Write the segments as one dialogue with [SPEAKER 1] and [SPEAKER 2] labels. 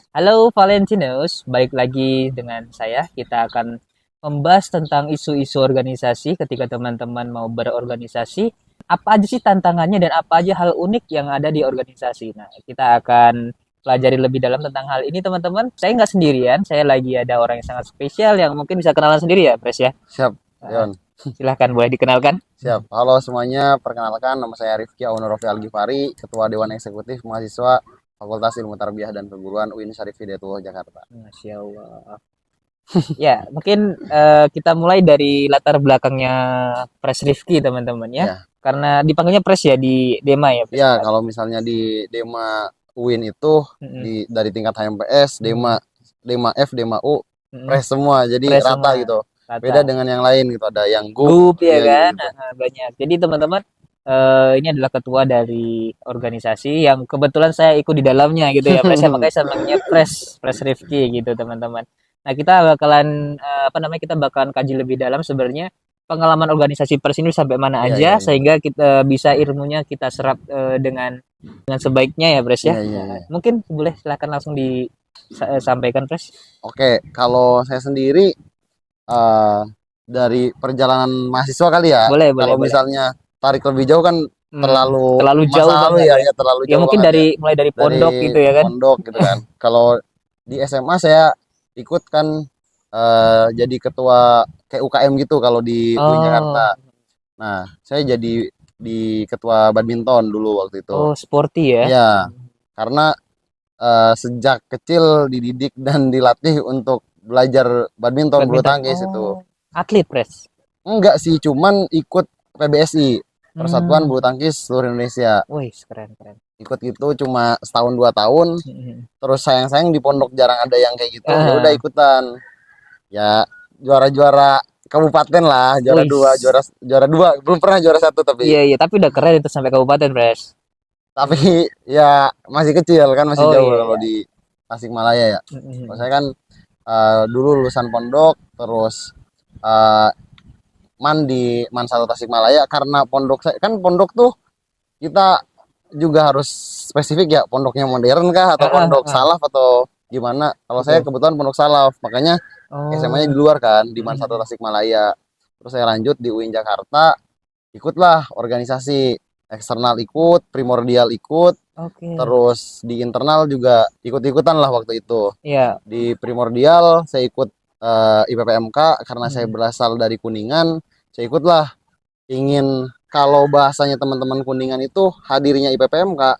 [SPEAKER 1] Halo Valentinus, balik lagi dengan saya. Kita akan membahas tentang isu-isu organisasi ketika teman-teman mau berorganisasi. Apa aja sih tantangannya dan apa aja hal unik yang ada di organisasi. Nah, kita akan pelajari lebih dalam tentang hal ini teman-teman. Saya nggak sendirian, saya lagi ada orang yang sangat spesial yang mungkin bisa kenalan sendiri ya, Pres ya.
[SPEAKER 2] Siap,
[SPEAKER 1] Nah,
[SPEAKER 2] Yon.
[SPEAKER 1] silahkan boleh dikenalkan.
[SPEAKER 2] Siap. Halo semuanya, perkenalkan nama saya Rifki Aunurofi Algifari, Ketua Dewan Eksekutif Mahasiswa Fakultas Ilmu Tarbiyah dan Perguruan UIN Syarif Hidayatullah Jakarta.
[SPEAKER 1] Masya Allah. Ya, mungkin kita mulai dari latar belakangnya Pres Rifki, teman-teman ya.
[SPEAKER 2] Ya,
[SPEAKER 1] Karena dipanggilnya Pres ya di Dema ya, Pres.
[SPEAKER 2] ya kalau misalnya di Dema UIN itu
[SPEAKER 1] Mm-mm.
[SPEAKER 2] dari tingkat HMPS, Dema,
[SPEAKER 1] Mm-mm.
[SPEAKER 2] Dema F, Dema U,
[SPEAKER 1] Mm-mm.
[SPEAKER 2] Pres semua, jadi
[SPEAKER 1] Pres
[SPEAKER 2] rata
[SPEAKER 1] semua,
[SPEAKER 2] gitu. Beda
[SPEAKER 1] rata.
[SPEAKER 2] dengan yang lain gitu, ada yang GUP,
[SPEAKER 1] Grup ya
[SPEAKER 2] ya
[SPEAKER 1] kan,
[SPEAKER 2] gitu-gitu.
[SPEAKER 1] banyak. Jadi teman-teman, ini adalah ketua dari organisasi yang kebetulan saya ikut di dalamnya gitu ya, Pres ya. Makanya saya manggilnya Pres Rifki gitu, teman-teman. Nah, kita bakalan apa namanya? Kita bakalan kaji lebih dalam sebenarnya pengalaman organisasi Pres ini sampai mana
[SPEAKER 2] Iya,
[SPEAKER 1] aja
[SPEAKER 2] iya, iya.
[SPEAKER 1] sehingga kita bisa ilmunya kita serap dengan sebaiknya ya, Pres ya.
[SPEAKER 2] Iya, iya,
[SPEAKER 1] Nah,
[SPEAKER 2] iya.
[SPEAKER 1] mungkin boleh silakan langsung disampaikan, Pres.
[SPEAKER 2] Oke, kalau saya sendiri eh dari perjalanan mahasiswa kali ya.
[SPEAKER 1] Boleh, boleh,
[SPEAKER 2] Kalau
[SPEAKER 1] boleh.
[SPEAKER 2] misalnya tarik lebih jauh kan terlalu
[SPEAKER 1] Terlalu
[SPEAKER 2] masa
[SPEAKER 1] jauh banget
[SPEAKER 2] lalu ya,
[SPEAKER 1] ya.
[SPEAKER 2] ya terlalu
[SPEAKER 1] Ya
[SPEAKER 2] jauh
[SPEAKER 1] mungkin
[SPEAKER 2] banget ya.
[SPEAKER 1] mulai dari pondok
[SPEAKER 2] Dari
[SPEAKER 1] gitu ya kan.
[SPEAKER 2] pondok gitu kan. Kalau di SMA saya ikut kan jadi ketua kayak UKM gitu kalau di UIN
[SPEAKER 1] Oh,
[SPEAKER 2] Jakarta. Nah, saya jadi di ketua badminton dulu waktu itu.
[SPEAKER 1] oh sporty ya.
[SPEAKER 2] Ya, karena sejak kecil dididik dan dilatih untuk belajar badminton bulu
[SPEAKER 1] Badminton.
[SPEAKER 2] tangkis itu.
[SPEAKER 1] Oh, atlet Pres.
[SPEAKER 2] Enggak sih, cuman ikut PBSI, Persatuan Bulu
[SPEAKER 1] Hmm.
[SPEAKER 2] Tangkis Seluruh Indonesia.
[SPEAKER 1] Wih, keren, keren.
[SPEAKER 2] Ikut itu cuma setahun 2 tahun,
[SPEAKER 1] Mhm.
[SPEAKER 2] terus sayang-sayang di pondok jarang ada yang kayak gitu. Ya udah
[SPEAKER 1] Ah,
[SPEAKER 2] ikutan. Ya juara-juara kabupaten lah, juara
[SPEAKER 1] wih.
[SPEAKER 2] dua, juara dua, belum pernah juara satu
[SPEAKER 1] Iya,
[SPEAKER 2] tapi
[SPEAKER 1] iya, tapi udah keren itu sampai kabupaten, Pres.
[SPEAKER 2] tapi ya masih kecil kan, masih
[SPEAKER 1] Oh
[SPEAKER 2] jauh
[SPEAKER 1] iya,
[SPEAKER 2] kalau
[SPEAKER 1] iya.
[SPEAKER 2] di Tasikmalaya ya. Kalau
[SPEAKER 1] Mhm.
[SPEAKER 2] saya kan dulu lulusan pondok, terus eh, di Man 1 Tasikmalaya, karena pondok saya kan pondok tuh kita juga harus spesifik ya, pondoknya modern kah
[SPEAKER 1] Ah,
[SPEAKER 2] atau
[SPEAKER 1] ah,
[SPEAKER 2] pondok
[SPEAKER 1] ah.
[SPEAKER 2] salaf atau gimana. Kalau saya
[SPEAKER 1] Betul.
[SPEAKER 2] kebetulan pondok salaf, makanya SMA-nya di
[SPEAKER 1] Oh.
[SPEAKER 2] luar kan, di Man 1
[SPEAKER 1] Mhm.
[SPEAKER 2] Tasikmalaya. Terus saya lanjut di UIN Jakarta, ikutlah organisasi eksternal, ikut primordial, ikut
[SPEAKER 1] Oke.
[SPEAKER 2] terus di internal juga ikut-ikutan lah waktu itu.
[SPEAKER 1] Iya.
[SPEAKER 2] Di primordial saya ikut IPPMK karena saya
[SPEAKER 1] Mhm.
[SPEAKER 2] berasal dari Kuningan. Saya ikutlah, ingin, kalau bahasanya teman-teman Kuningan itu hadirnya IPPMK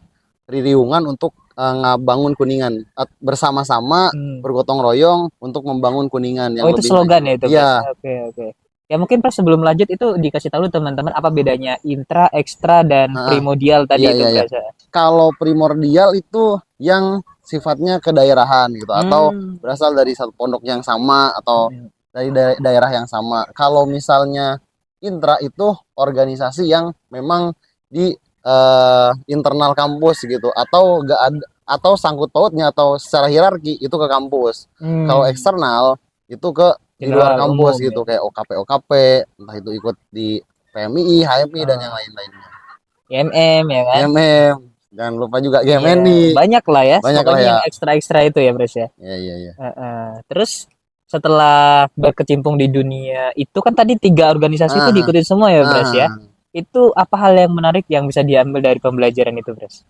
[SPEAKER 2] ririungan untuk ngabangun Kuningan, bersama-sama
[SPEAKER 1] Hmm.
[SPEAKER 2] bergotong royong untuk membangun Kuningan
[SPEAKER 1] Oh
[SPEAKER 2] yang
[SPEAKER 1] itu
[SPEAKER 2] lebih
[SPEAKER 1] slogan ya
[SPEAKER 2] maju.
[SPEAKER 1] itu, Pres.
[SPEAKER 2] Iya,
[SPEAKER 1] Oke, oke. Ya mungkin Pres sebelum lanjut itu dikasih tahu teman-teman apa bedanya intra, ekstra, dan
[SPEAKER 2] heeh,
[SPEAKER 1] primordial
[SPEAKER 2] iya,
[SPEAKER 1] tadi itu,
[SPEAKER 2] iya, iya.
[SPEAKER 1] Pres.
[SPEAKER 2] Kalau primordial itu yang sifatnya kedaerahan gitu, atau
[SPEAKER 1] Hmm.
[SPEAKER 2] berasal dari satu pondok yang sama, atau
[SPEAKER 1] Mhm.
[SPEAKER 2] dari daerah yang sama. Kalau misalnya intra itu organisasi yang memang di internal kampus gitu, atau gak ada, atau sangkut pautnya atau secara hierarki itu ke kampus. Kalau
[SPEAKER 1] Hmm.
[SPEAKER 2] eksternal itu ke di luar
[SPEAKER 1] General
[SPEAKER 2] kampus
[SPEAKER 1] umum ya.
[SPEAKER 2] gitu, kayak OKP OKP, entah itu ikut di PMI, HMI dan yang
[SPEAKER 1] Eh,
[SPEAKER 2] lain-lainnya.
[SPEAKER 1] IMM ya kan?
[SPEAKER 2] GMM, jangan lupa juga
[SPEAKER 1] Iya,
[SPEAKER 2] GMNI,
[SPEAKER 1] banyak lah ya.
[SPEAKER 2] banyak lah
[SPEAKER 1] Pokoknya
[SPEAKER 2] ya.
[SPEAKER 1] yang ekstra-ekstra itu ya, Pres ya.
[SPEAKER 2] Ya, ya, ya.
[SPEAKER 1] Terus setelah berkecimpung di dunia itu kan tadi tiga organisasi itu
[SPEAKER 2] Ah,
[SPEAKER 1] diikutin semua ya, Pres ya.
[SPEAKER 2] ah.
[SPEAKER 1] Itu apa hal yang menarik yang bisa diambil dari pembelajaran itu, Pres?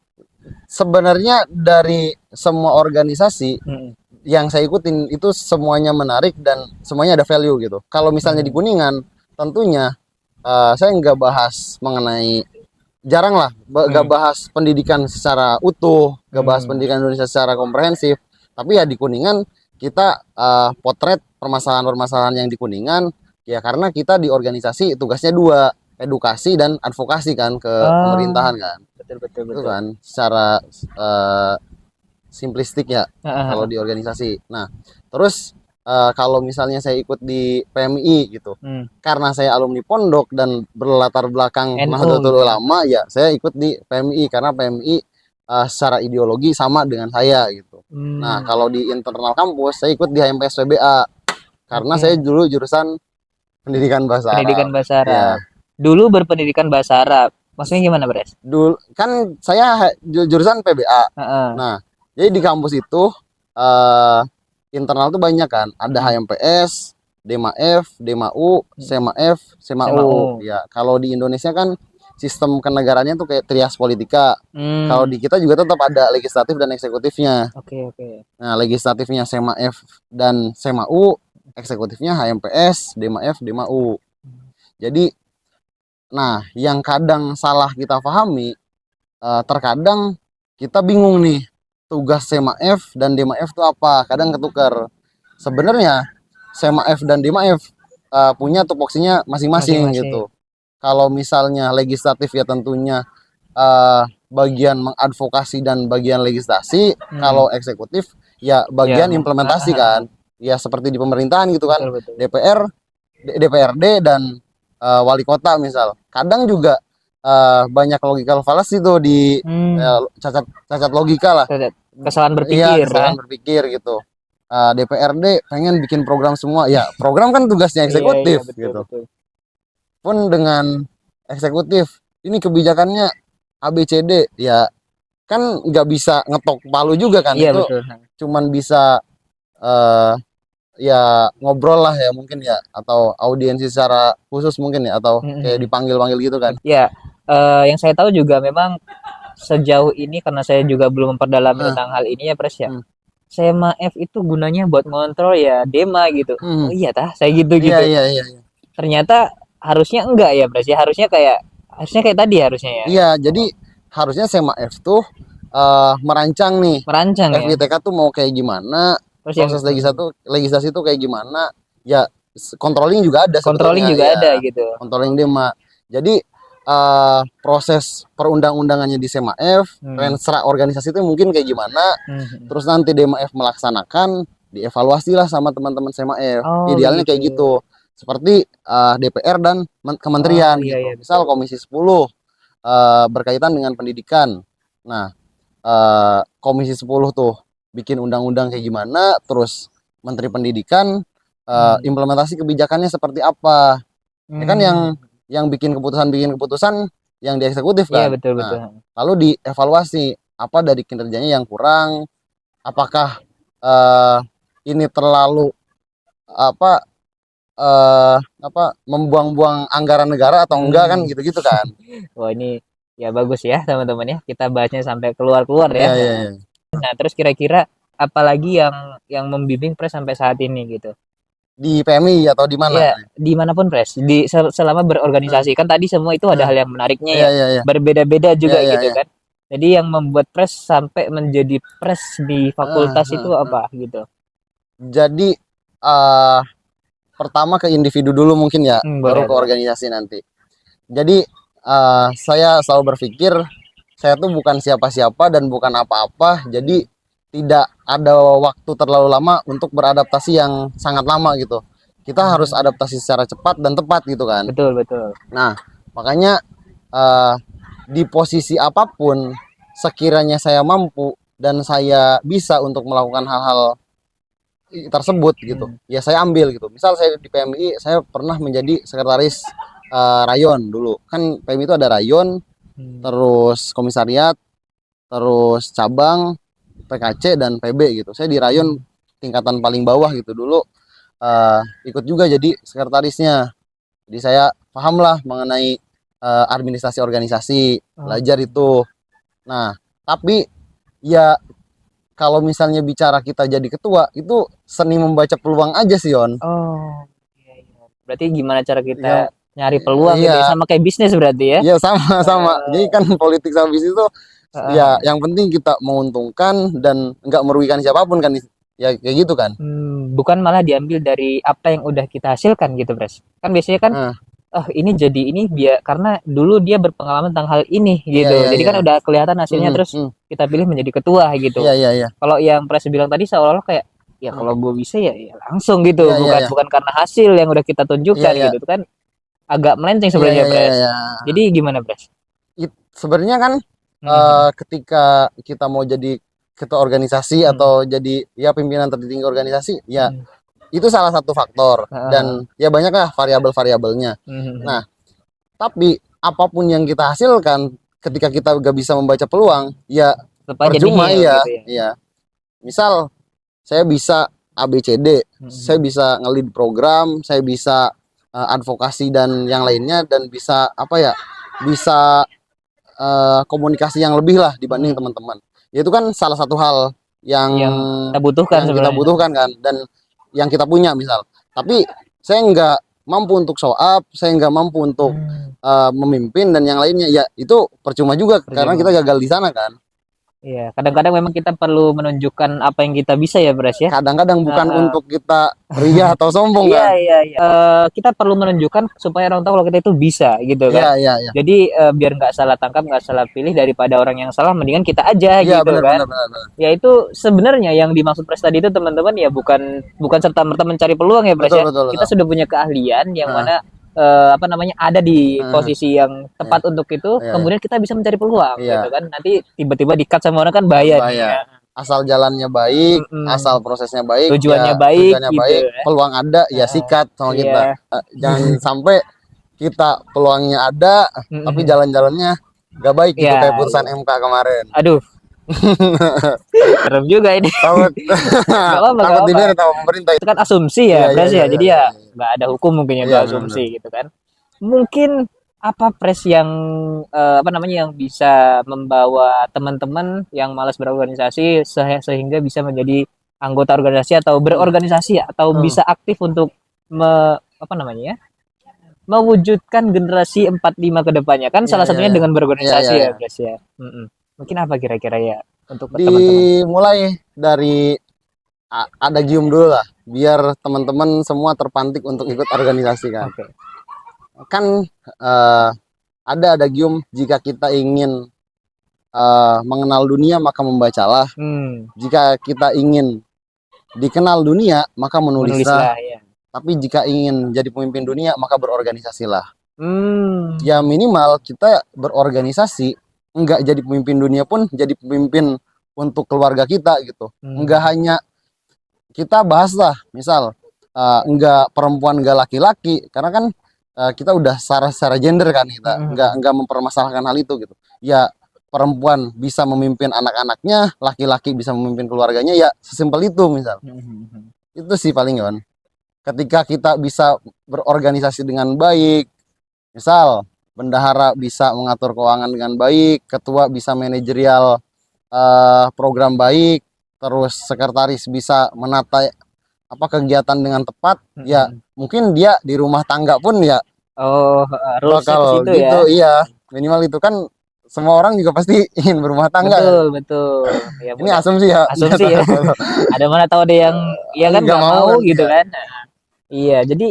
[SPEAKER 2] Sebenarnya dari semua organisasi
[SPEAKER 1] Hmm.
[SPEAKER 2] yang saya ikutin itu semuanya menarik dan semuanya ada value gitu. Kalau misalnya di
[SPEAKER 1] Hmm.
[SPEAKER 2] Kuningan, tentunya saya nggak bahas mengenai, jarang lah, nggak
[SPEAKER 1] Hmm.
[SPEAKER 2] bahas pendidikan secara utuh, nggak bahas
[SPEAKER 1] Hmm.
[SPEAKER 2] pendidikan Indonesia secara komprehensif. Tapi ya di Kuningan kita potret permasalahan-permasalahan yang di Kuningan, ya karena kita di organisasi tugasnya dua, edukasi dan advokasi kan ke
[SPEAKER 1] Ah,
[SPEAKER 2] pemerintahan kan.
[SPEAKER 1] betul, betul,
[SPEAKER 2] Itu
[SPEAKER 1] betul.
[SPEAKER 2] kan secara eh, simplistik ya
[SPEAKER 1] Ah, ah,
[SPEAKER 2] kalau
[SPEAKER 1] ah.
[SPEAKER 2] di organisasi. Nah, terus kalau misalnya saya ikut di PMI gitu,
[SPEAKER 1] Hmm.
[SPEAKER 2] karena saya alumni pondok dan berlatar belakang
[SPEAKER 1] NO
[SPEAKER 2] Nahdlatul
[SPEAKER 1] gitu ya.
[SPEAKER 2] Ulama, ya saya ikut di PMI karena PMI secara ideologi sama dengan saya gitu. Nah,
[SPEAKER 1] Hmm.
[SPEAKER 2] kalau di internal kampus saya ikut di HMPS PBA karena saya
[SPEAKER 1] Oke.
[SPEAKER 2] dulu jurusan pendidikan bahasa
[SPEAKER 1] Pendidikan
[SPEAKER 2] Arab.
[SPEAKER 1] bahasa Arab.
[SPEAKER 2] Ya,
[SPEAKER 1] Dulu berpendidikan bahasa Arab. Maksudnya gimana, Pres?
[SPEAKER 2] dulu kan saya jurusan PBA.
[SPEAKER 1] Heeh.
[SPEAKER 2] Nah, jadi di kampus itu eh, internal tuh banyak kan. Ada
[SPEAKER 1] Hmm.
[SPEAKER 2] HMPS, Dema F, Dema U, Sema F, Sema
[SPEAKER 1] Sema
[SPEAKER 2] U.
[SPEAKER 1] U.
[SPEAKER 2] Ya, kalau di Indonesia kan sistem kenegaraannya tuh kayak trias politika. Kalau
[SPEAKER 1] Hmm.
[SPEAKER 2] di kita juga tetap ada legislatif dan eksekutifnya.
[SPEAKER 1] Oke, oke.
[SPEAKER 2] Nah, legislatifnya Sema F dan Sema U, eksekutifnya HMPS, Dema F, Dema U. Jadi, nah, yang kadang salah kita pahami, terkadang kita bingung nih, tugas Sema F dan Dema F itu apa? Kadang ketukar. Sebenarnya Sema F dan Dema F punya tupoksinya masing-masing
[SPEAKER 1] Masing-masing.
[SPEAKER 2] gitu. Kalau misalnya legislatif ya tentunya bagian mengadvokasi dan bagian legislasi.
[SPEAKER 1] Hmm.
[SPEAKER 2] Kalau eksekutif ya
[SPEAKER 1] Ya,
[SPEAKER 2] bagian implementasi kan. Ya seperti di pemerintahan gitu kan.
[SPEAKER 1] betul, betul.
[SPEAKER 2] DPR, DPRD dan wali kota misal. Kadang juga banyak logical fallacy tuh di
[SPEAKER 1] Hmm.
[SPEAKER 2] cacat cacat logika lah.
[SPEAKER 1] Kesalahan
[SPEAKER 2] Iya,
[SPEAKER 1] berpikir ya.
[SPEAKER 2] kesalahan berpikir gitu. DPRD pengen bikin program semua. Ya, program kan tugasnya
[SPEAKER 1] Iya, iya,
[SPEAKER 2] eksekutif
[SPEAKER 1] betul,
[SPEAKER 2] gitu.
[SPEAKER 1] betul.
[SPEAKER 2] Pun dengan eksekutif, ini kebijakannya ABCD, ya kan nggak bisa ngetok palu juga kan.
[SPEAKER 1] Iya,
[SPEAKER 2] Itu
[SPEAKER 1] betul.
[SPEAKER 2] cuman bisa eh, ya ngobrol lah ya mungkin ya, atau audiensi secara khusus mungkin ya, atau kayak
[SPEAKER 1] Hmm.
[SPEAKER 2] dipanggil-panggil gitu kan.
[SPEAKER 1] Ya, yang saya tahu juga memang sejauh ini karena saya juga belum memperdalami
[SPEAKER 2] Nah,
[SPEAKER 1] tentang hal ini ya, Pres ya.
[SPEAKER 2] hmm,
[SPEAKER 1] Sema F itu gunanya buat ngontrol ya Dema gitu.
[SPEAKER 2] hmm,
[SPEAKER 1] Oh iya tah, saya gitu
[SPEAKER 2] iya
[SPEAKER 1] gitu.
[SPEAKER 2] iya iya iya.
[SPEAKER 1] Ternyata harusnya enggak ya, Pres ya. Harusnya kayak tadi harusnya ya.
[SPEAKER 2] Iya, jadi harusnya Sema F tuh merancang nih
[SPEAKER 1] Merancang ya.
[SPEAKER 2] FITK tuh mau kayak gimana,
[SPEAKER 1] Terus yang
[SPEAKER 2] proses legislasi tuh kayak gimana. Ya controlling juga ada
[SPEAKER 1] controlling
[SPEAKER 2] sebetulnya
[SPEAKER 1] juga
[SPEAKER 2] ya,
[SPEAKER 1] ada gitu.
[SPEAKER 2] controlling Dema. Jadi proses perundang-undangannya di Sema F,
[SPEAKER 1] Hmm.
[SPEAKER 2] renstra organisasi itu mungkin kayak gimana,
[SPEAKER 1] Hmm.
[SPEAKER 2] terus nanti Dema F melaksanakan, dievaluasi lah sama teman-teman Sema F.
[SPEAKER 1] Oh
[SPEAKER 2] Idealnya
[SPEAKER 1] begitu.
[SPEAKER 2] kayak gitu. Seperti DPR dan
[SPEAKER 1] Oh
[SPEAKER 2] kementerian
[SPEAKER 1] iya iya
[SPEAKER 2] gitu. Misal
[SPEAKER 1] betul.
[SPEAKER 2] Komisi 10 berkaitan dengan pendidikan. Nah, Komisi 10 tuh bikin undang-undang kayak gimana, terus Menteri Pendidikan
[SPEAKER 1] Hmm.
[SPEAKER 2] implementasi kebijakannya seperti apa. Ya kan
[SPEAKER 1] Hmm.
[SPEAKER 2] yang bikin keputusan yang di eksekutif
[SPEAKER 1] Iya
[SPEAKER 2] kan.
[SPEAKER 1] betul
[SPEAKER 2] Nah,
[SPEAKER 1] betul.
[SPEAKER 2] lalu dievaluasi apa dari kinerjanya yang kurang, apakah eh, ini terlalu apa membuang-buang anggaran negara atau enggak kan,
[SPEAKER 1] Hmm.
[SPEAKER 2] gitu-gitu kan.
[SPEAKER 1] Wah ini ya bagus ya teman-teman ya. Kita bahasnya sampai keluar-keluar ya.
[SPEAKER 2] Iya iya iya.
[SPEAKER 1] Nah terus kira-kira apalagi yang membimbing Pres sampai saat ini gitu?
[SPEAKER 2] Di PMI atau di mana?
[SPEAKER 1] Ya, dimanapun Pres, selama
[SPEAKER 2] Nah,
[SPEAKER 1] berorganisasi kan tadi semua itu ada
[SPEAKER 2] nah,
[SPEAKER 1] hal yang menariknya
[SPEAKER 2] iya
[SPEAKER 1] ya,
[SPEAKER 2] iya iya.
[SPEAKER 1] berbeda-beda
[SPEAKER 2] Iya
[SPEAKER 1] juga
[SPEAKER 2] iya
[SPEAKER 1] gitu
[SPEAKER 2] iya.
[SPEAKER 1] kan. Jadi yang membuat Pres sampai menjadi Pres di
[SPEAKER 2] Heeh,
[SPEAKER 1] fakultas itu
[SPEAKER 2] heeh, heeh.
[SPEAKER 1] apa gitu?
[SPEAKER 2] Jadi eh pertama ke individu dulu mungkin ya, baru
[SPEAKER 1] Boleh
[SPEAKER 2] ke
[SPEAKER 1] boleh.
[SPEAKER 2] organisasi nanti. Jadi saya selalu berpikir saya tuh bukan siapa-siapa dan bukan apa-apa. Jadi tidak ada waktu terlalu lama untuk beradaptasi yang sangat lama gitu. Kita harus
[SPEAKER 1] Hmm,
[SPEAKER 2] adaptasi secara cepat dan tepat gitu kan.
[SPEAKER 1] betul betul.
[SPEAKER 2] Nah, makanya eh, di posisi apapun sekiranya saya mampu dan saya bisa untuk melakukan hal-hal tersebut gitu,
[SPEAKER 1] Hmm,
[SPEAKER 2] ya saya ambil gitu. Misal saya di PMI, saya pernah menjadi sekretaris rayon dulu. Kan PMI itu ada rayon,
[SPEAKER 1] hmm,
[SPEAKER 2] terus komisariat, terus cabang, PKC dan PB gitu. Saya di rayon
[SPEAKER 1] hmm.
[SPEAKER 2] tingkatan paling bawah gitu dulu, ikut juga jadi sekretarisnya. Jadi saya pahamlah mengenai administrasi organisasi,
[SPEAKER 1] Oh,
[SPEAKER 2] belajar itu. Nah, tapi ya kalau misalnya bicara kita jadi ketua, itu seni membaca peluang aja sih, Yon.
[SPEAKER 1] oh, iya, iya. Berarti gimana cara kita
[SPEAKER 2] Yang
[SPEAKER 1] nyari peluang gitu ya?
[SPEAKER 2] iya,
[SPEAKER 1] Sama kayak bisnis berarti ya?
[SPEAKER 2] iya sama sama. Jadi
[SPEAKER 1] Eh,
[SPEAKER 2] kan politik sama bisnis itu ya
[SPEAKER 1] eh,
[SPEAKER 2] yang penting kita menguntungkan dan nggak merugikan siapapun kan. Ya kayak gitu kan.
[SPEAKER 1] bukan malah diambil dari apa yang udah kita hasilkan gitu, Pres. Kan biasanya kan
[SPEAKER 2] Nah,
[SPEAKER 1] oh ini jadi ini biar karena dulu dia berpengalaman tentang hal ini
[SPEAKER 2] iya
[SPEAKER 1] gitu.
[SPEAKER 2] iya
[SPEAKER 1] Jadi
[SPEAKER 2] iya.
[SPEAKER 1] kan udah kelihatan hasilnya
[SPEAKER 2] Mhm,
[SPEAKER 1] terus
[SPEAKER 2] mhm.
[SPEAKER 1] kita pilih menjadi ketua
[SPEAKER 2] Iya
[SPEAKER 1] gitu.
[SPEAKER 2] iya iya.
[SPEAKER 1] Kalau yang Pres bilang tadi seolah-olah kayak ya
[SPEAKER 2] Mhm.
[SPEAKER 1] kalau gue bisa ya, ya langsung gitu,
[SPEAKER 2] Iya iya
[SPEAKER 1] bukan
[SPEAKER 2] iya.
[SPEAKER 1] bukan karena hasil yang udah kita
[SPEAKER 2] Iya
[SPEAKER 1] tunjukkan
[SPEAKER 2] iya.
[SPEAKER 1] gitu. Itu kan agak melenceng
[SPEAKER 2] Iya iya
[SPEAKER 1] sebenarnya
[SPEAKER 2] iya
[SPEAKER 1] Pres.
[SPEAKER 2] iya.
[SPEAKER 1] Jadi gimana Pres?
[SPEAKER 2] Sebenarnya kan
[SPEAKER 1] Hmm,
[SPEAKER 2] ketika kita mau jadi ketua organisasi
[SPEAKER 1] hmm,
[SPEAKER 2] atau jadi ya pimpinan tertinggi organisasi, ya
[SPEAKER 1] hmm,
[SPEAKER 2] itu salah satu faktor
[SPEAKER 1] ah,
[SPEAKER 2] dan ya banyaklah variabel-variabelnya.
[SPEAKER 1] hmm,
[SPEAKER 2] Nah, tapi apapun yang kita hasilkan ketika kita gak bisa membaca peluang, ya
[SPEAKER 1] tetap aja
[SPEAKER 2] percuma
[SPEAKER 1] nihil
[SPEAKER 2] iya,
[SPEAKER 1] gitu ya.
[SPEAKER 2] iya. Misal saya bisa ABCD, saya
[SPEAKER 1] Mm-mm.
[SPEAKER 2] bisa nge-lead program, saya bisa advokasi dan yang lainnya, dan bisa apa ya, bisa komunikasi yang lebih lah dibanding
[SPEAKER 1] Mm.
[SPEAKER 2] teman-teman. Ya, itu kan salah satu hal yang
[SPEAKER 1] Yang kita butuhkan
[SPEAKER 2] kita
[SPEAKER 1] sebenarnya.
[SPEAKER 2] butuhkan kan, dan yang kita punya misal. Tapi saya nggak mampu untuk show up, saya nggak mampu untuk
[SPEAKER 1] Hmm,
[SPEAKER 2] memimpin dan yang lainnya. Ya itu percuma juga karena kita
[SPEAKER 1] percuma.
[SPEAKER 2] gagal di sana kan.
[SPEAKER 1] Iya, kadang-kadang memang kita perlu menunjukkan apa yang kita bisa ya, Bras ya.
[SPEAKER 2] Kadang-kadang bukan
[SPEAKER 1] Heeh.
[SPEAKER 2] untuk kita ria atau sombong
[SPEAKER 1] Iya,
[SPEAKER 2] kan.
[SPEAKER 1] iya, iya. Kita perlu menunjukkan supaya orang tahu kalau kita itu bisa, gitu
[SPEAKER 2] Iya,
[SPEAKER 1] kan.
[SPEAKER 2] iya, iya.
[SPEAKER 1] Jadi biar nggak salah tangkap, nggak salah pilih daripada orang yang salah, mendingan kita aja,
[SPEAKER 2] Iya,
[SPEAKER 1] gitu
[SPEAKER 2] benar,
[SPEAKER 1] kan.
[SPEAKER 2] benar, benar, benar.
[SPEAKER 1] Ya itu sebenarnya yang dimaksud Pres tadi itu teman-teman ya bukan bukan serta merta mencari peluang ya Pres
[SPEAKER 2] Betul,
[SPEAKER 1] ya.
[SPEAKER 2] betul,
[SPEAKER 1] Kita
[SPEAKER 2] betul.
[SPEAKER 1] sudah punya keahlian yang
[SPEAKER 2] Heeh,
[SPEAKER 1] mana apa namanya ada di
[SPEAKER 2] heeh,
[SPEAKER 1] posisi yang
[SPEAKER 2] iya,
[SPEAKER 1] tepat untuk itu,
[SPEAKER 2] iya, iya.
[SPEAKER 1] kemudian kita bisa mencari peluang gitu
[SPEAKER 2] Iya,
[SPEAKER 1] kan. Nanti tiba-tiba di-cut sama orang kan bahaya nih
[SPEAKER 2] bahaya.
[SPEAKER 1] ya.
[SPEAKER 2] Asal jalannya baik, asal
[SPEAKER 1] Mm-mm.
[SPEAKER 2] prosesnya baik,
[SPEAKER 1] Tujuannya
[SPEAKER 2] ya
[SPEAKER 1] baik
[SPEAKER 2] tujuannya
[SPEAKER 1] gitu
[SPEAKER 2] baik,
[SPEAKER 1] ya.
[SPEAKER 2] peluang ada, ya
[SPEAKER 1] Heeh.
[SPEAKER 2] sikat sama kita.
[SPEAKER 1] Iya.
[SPEAKER 2] Jangan sampai kita peluangnya ada, tapi
[SPEAKER 1] Mm-mm.
[SPEAKER 2] jalan-jalannya gak baik gitu kayak
[SPEAKER 1] Iya,
[SPEAKER 2] putusan
[SPEAKER 1] iya.
[SPEAKER 2] MK kemarin.
[SPEAKER 1] Aduh, serem juga ini.
[SPEAKER 2] Takut,
[SPEAKER 1] Gak apa-apa, gak
[SPEAKER 2] takut
[SPEAKER 1] apa-apa.
[SPEAKER 2] diberi sama pemerintah.
[SPEAKER 1] Itu kan asumsi
[SPEAKER 2] Iya,
[SPEAKER 1] ya,
[SPEAKER 2] iya,
[SPEAKER 1] Pres
[SPEAKER 2] iya,
[SPEAKER 1] ya.
[SPEAKER 2] iya,
[SPEAKER 1] Jadi
[SPEAKER 2] iya,
[SPEAKER 1] ya
[SPEAKER 2] iya,
[SPEAKER 1] nggak ada hukum mungkin ya
[SPEAKER 2] iya,
[SPEAKER 1] untuk
[SPEAKER 2] benar-benar.
[SPEAKER 1] asumsi gitu kan. Mungkin apa Pres yang apa namanya yang bisa membawa teman-teman yang malas berorganisasi sehingga bisa menjadi anggota organisasi atau
[SPEAKER 2] Hmm,
[SPEAKER 1] berorganisasi atau
[SPEAKER 2] hmm.
[SPEAKER 1] bisa aktif untuk apa namanya ya mewujudkan generasi 45 ke depannya kan
[SPEAKER 2] Iya,
[SPEAKER 1] salah
[SPEAKER 2] iya,
[SPEAKER 1] satunya
[SPEAKER 2] iya,
[SPEAKER 1] dengan
[SPEAKER 2] iya, iya,
[SPEAKER 1] berorganisasi ya
[SPEAKER 2] iya.
[SPEAKER 1] Pres ya. Mm-mm. Mungkin apa kira-kira ya untuk teman-teman.
[SPEAKER 2] Dimulai dari ada gium dulu lah, biar teman-teman semua terpantik untuk ikut organisasi kan.
[SPEAKER 1] Oke.
[SPEAKER 2] Kan eh, ada gium, jika kita ingin mengenal dunia maka membacalah.
[SPEAKER 1] Hmm,
[SPEAKER 2] Jika kita ingin dikenal dunia maka menulislah.
[SPEAKER 1] menulislah ya.
[SPEAKER 2] Tapi jika ingin jadi pemimpin dunia maka berorganisasilah. Ya
[SPEAKER 1] Hmm.
[SPEAKER 2] minimal kita berorganisasi, enggak jadi pemimpin dunia pun jadi pemimpin untuk keluarga kita gitu. Enggak
[SPEAKER 1] Hmm.
[SPEAKER 2] hanya kita bahas lah, misal enggak perempuan enggak laki-laki, karena kan kita udah secara gender kan, kita
[SPEAKER 1] Mm-mm.
[SPEAKER 2] enggak mempermasalahkan hal itu gitu. Ya perempuan bisa memimpin anak-anaknya, laki-laki bisa memimpin keluarganya, ya sesimpel itu misal.
[SPEAKER 1] Mm-mm.
[SPEAKER 2] Itu sih paling Yon. Ketika kita bisa berorganisasi dengan baik, misal bendahara bisa mengatur keuangan dengan baik, ketua bisa manajerial program baik, terus sekretaris bisa menata apa kegiatan dengan tepat, ya
[SPEAKER 1] Mm-mm.
[SPEAKER 2] mungkin dia di rumah tangga pun ya
[SPEAKER 1] Oh, rulesnya ke
[SPEAKER 2] bakal
[SPEAKER 1] situ ya.
[SPEAKER 2] gitu. Iya, minimal itu kan semua orang juga pasti ingin berumah tangga kan.
[SPEAKER 1] Betul, betul. Ya
[SPEAKER 2] Ini
[SPEAKER 1] mudah.
[SPEAKER 2] asumsi ya,
[SPEAKER 1] Asumsi ya. Ada mana tahu ada yang ya kan
[SPEAKER 2] nggak
[SPEAKER 1] nggak
[SPEAKER 2] mau
[SPEAKER 1] mau
[SPEAKER 2] kan,
[SPEAKER 1] gitu
[SPEAKER 2] iya,
[SPEAKER 1] kan. Iya, jadi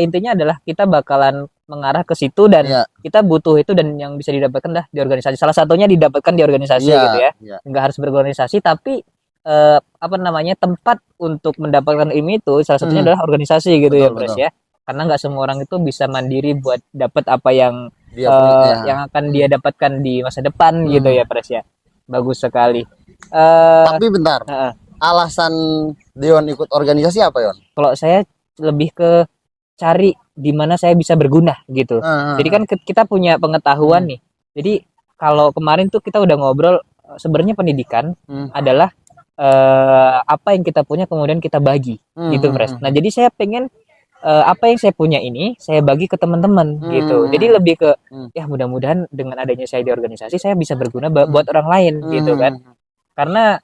[SPEAKER 1] intinya adalah kita bakalan mengarah ke situ dan
[SPEAKER 2] iya,
[SPEAKER 1] kita butuh itu dan yang bisa didapatkan dah di organisasi. Salah satunya didapatkan di organisasi
[SPEAKER 2] iya,
[SPEAKER 1] gitu ya.
[SPEAKER 2] iya,
[SPEAKER 1] Nggak harus berorganisasi tapi apa namanya tempat untuk mendapatkan ilmu itu salah satunya
[SPEAKER 2] hmm,
[SPEAKER 1] adalah organisasi gitu ya,
[SPEAKER 2] betul,
[SPEAKER 1] Pres
[SPEAKER 2] betul,
[SPEAKER 1] ya. Karena nggak semua orang itu bisa mandiri buat dapat apa
[SPEAKER 2] dia punya ya.
[SPEAKER 1] yang akan dia dapatkan di masa depan gitu
[SPEAKER 2] Hmm.
[SPEAKER 1] ya, Pres ya. Bagus sekali.
[SPEAKER 2] Tapi bentar,
[SPEAKER 1] Heeh.
[SPEAKER 2] alasan Dion ikut organisasi apa Yon?
[SPEAKER 1] Kalau saya lebih ke cari di mana saya bisa berguna gitu. Jadi kan kita punya pengetahuan
[SPEAKER 2] Hmm,
[SPEAKER 1] nih. Jadi kalau kemarin tuh kita udah ngobrol sebenarnya pendidikan
[SPEAKER 2] hmm,
[SPEAKER 1] adalah apa yang kita punya kemudian kita bagi
[SPEAKER 2] hmm,
[SPEAKER 1] gitu,
[SPEAKER 2] hmm,
[SPEAKER 1] Pres. Nah,
[SPEAKER 2] hmm,
[SPEAKER 1] jadi saya pengen apa yang saya punya ini saya bagi ke teman-teman gitu. Jadi
[SPEAKER 2] hmm,
[SPEAKER 1] lebih ke
[SPEAKER 2] hmm,
[SPEAKER 1] ya mudah-mudahan dengan adanya saya di organisasi saya bisa berguna
[SPEAKER 2] hmm,
[SPEAKER 1] buat orang lain gitu kan.
[SPEAKER 2] hmm,
[SPEAKER 1] Karena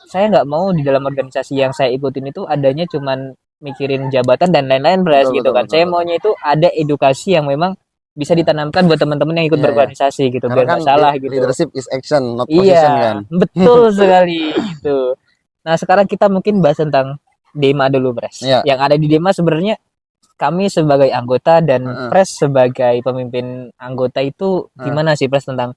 [SPEAKER 1] saya nggak mau di dalam organisasi yang saya ikutin itu adanya cuman mikirin jabatan dan lain-lain Bras
[SPEAKER 2] betul,
[SPEAKER 1] gitu
[SPEAKER 2] betul,
[SPEAKER 1] kan.
[SPEAKER 2] betul,
[SPEAKER 1] Saya
[SPEAKER 2] betul.
[SPEAKER 1] maunya itu ada edukasi yang memang bisa
[SPEAKER 2] Ya,
[SPEAKER 1] ditanamkan buat teman-teman yang ikut
[SPEAKER 2] iya, ya.
[SPEAKER 1] berorganisasi gitu
[SPEAKER 2] Karena
[SPEAKER 1] biar
[SPEAKER 2] kan
[SPEAKER 1] nggak salah gitu.
[SPEAKER 2] leadership is action, not position kan.
[SPEAKER 1] Iya, betul sekali gitu. Nah, sekarang kita mungkin bahas tentang Dema dulu, Bras.
[SPEAKER 2] Iya,
[SPEAKER 1] Yang ada di Dema sebenarnya kami sebagai anggota dan
[SPEAKER 2] heeh,
[SPEAKER 1] Pres sebagai pemimpin anggota itu
[SPEAKER 2] heeh,
[SPEAKER 1] gimana sih Pres tentang